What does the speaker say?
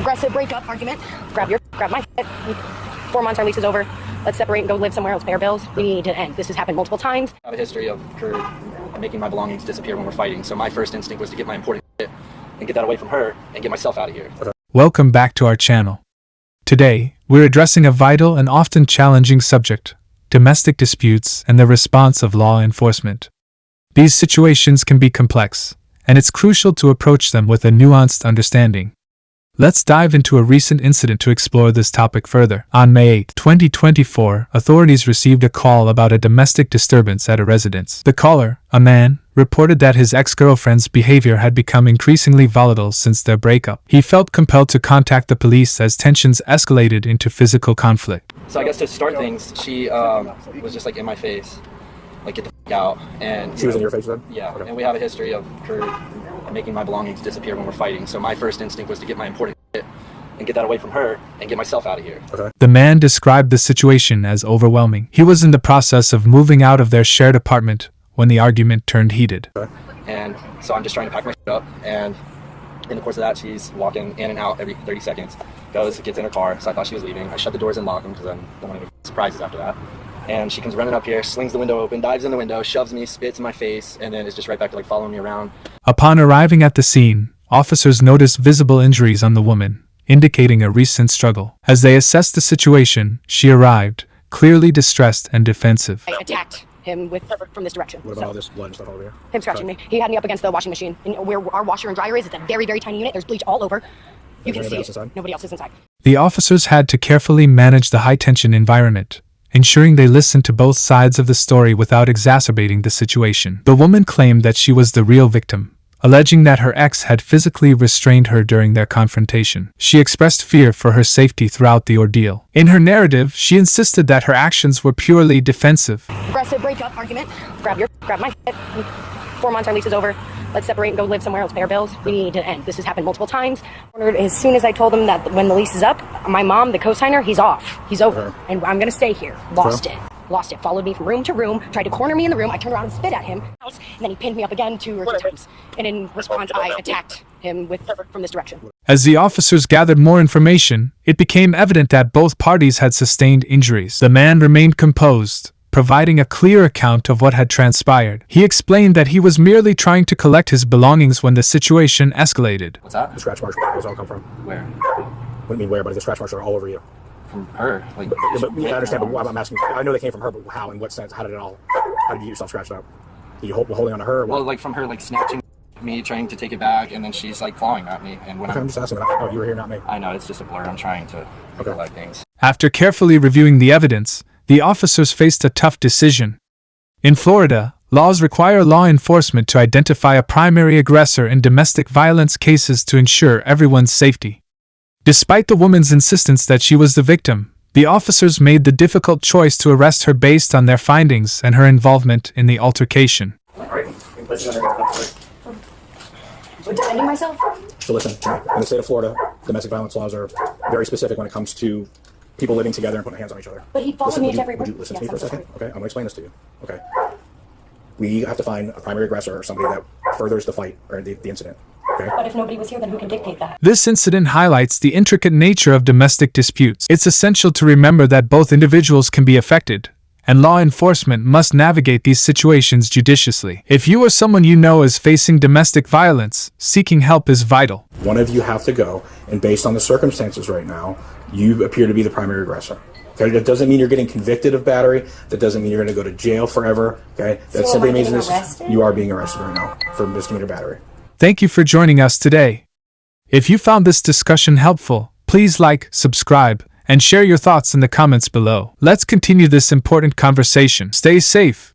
aggressive breakup argument. Grab my shit. 4 months, our lease is over. Let's separate and go live somewhere else, pay our bills. We need to end. This has happened multiple times. I have a history of her making my belongings disappear when we're fighting, so my first instinct was to get my important shit and get that away from her and get myself out of here. Welcome back to our channel. Today, we're addressing a vital and often challenging subject: domestic disputes and the response of law enforcement. These situations can be complex, and it's crucial to approach them with a nuanced understanding. Let's dive into a recent incident to explore this topic further. On May 8, 2024, authorities received a call about a domestic disturbance at a residence. The caller, a man, reported that his ex-girlfriend's behavior had become increasingly volatile since their breakup. He felt compelled to contact the police as tensions escalated into physical conflict. So I guess to start things, she was just like in my face, like get the f*** out. And she was in your face then? Yeah, okay. And we have a history of her making my belongings disappear when we're fighting. So my first instinct was to get my important shit and get that away from her and get myself out of here. Okay. The man described the situation as overwhelming. He was in the process of moving out of their shared apartment when the argument turned heated. Okay. And so I'm just trying to pack my shit up, and in the course of that, she's walking in and out every 30 seconds. Gets in her car, so I thought she was leaving. I shut the doors and lock them because I don't want any surprises after that. And she comes running up here, slings the window open, dives in the window, shoves me, spits in my face, and then is just right back to like following me around. Upon arriving at the scene, officers noticed visible injuries on the woman, indicating a recent struggle. As they assessed the situation, she arrived, clearly distressed and defensive. I attacked him from this direction. What about all this blood and stuff over here? Him scratching me. He had me up against the washing machine. And where our washer and dryer is, it's a very, very tiny unit. There's bleach all over. You can see it. Nobody else is inside. The officers had to carefully manage the high-tension environment, ensuring they listened to both sides of the story without exacerbating the situation. The woman claimed that she was the real victim, alleging that her ex had physically restrained her during their confrontation. She expressed fear for her safety throughout the ordeal. In her narrative, she insisted that her actions were purely defensive. Aggressive breakup argument. Grab my shit. 4 months, our lease is over. Let's separate and go live somewhere else, pay our bills. We need to end. This has happened multiple times. As soon as I told him that when the lease is up, my mom, the co-signer, he's off. He's over. And I'm going to stay here. Lost it. Followed me from room to room, tried to corner me in the room. I turned around and spit at him. And then he pinned me up again 2 or 3 times. And in response, I attacked him from this direction. As the officers gathered more information, it became evident that both parties had sustained injuries. The man remained composed, providing a clear account of what had transpired. He explained that he was merely trying to collect his belongings when the situation escalated. What's that? The scratch marks, where does it all come from? Where? What do you mean where? But the scratch marks are all over you. From her. Like, I understand, but I'm asking. I know they came from her, but how? In what sense? How did you get yourself scratched up? Did you holding on to her? Well, like from her, like snatching me, trying to take it back, and then she's like clawing at me. And when I'm just asking. Oh, you were here, not me. I know, it's just a blur. I'm trying to collect things. After carefully reviewing the evidence, the officers faced a tough decision. In Florida, laws require law enforcement to identify a primary aggressor in domestic violence cases to ensure everyone's safety. Despite the woman's insistence that she was the victim, the officers made the difficult choice to arrest her based on their findings and her involvement in the altercation. Defending myself? So listen, in the state of Florida, domestic violence laws are very specific when it comes to people living together and putting hands on each other. But he followed me to every room. Would you listen to me for a second? Okay, I'm going to explain this to you. Okay. We have to find a primary aggressor or somebody that furthers the fight or the incident. Okay? But if nobody was here, then who can dictate that? This incident highlights the intricate nature of domestic disputes. It's essential to remember that both individuals can be affected, and law enforcement must navigate these situations judiciously. If you or someone you know is facing domestic violence, seeking help is vital. One of you have to go, and based on the circumstances right now, you appear to be the primary aggressor. Okay, that doesn't mean you're getting convicted of battery. That doesn't mean you're going to go to jail forever. Okay, that simply means you are being arrested right now for misdemeanor battery. Thank you for joining us today. If you found this discussion helpful, please like, subscribe, and share your thoughts in the comments below. Let's continue this important conversation. Stay safe,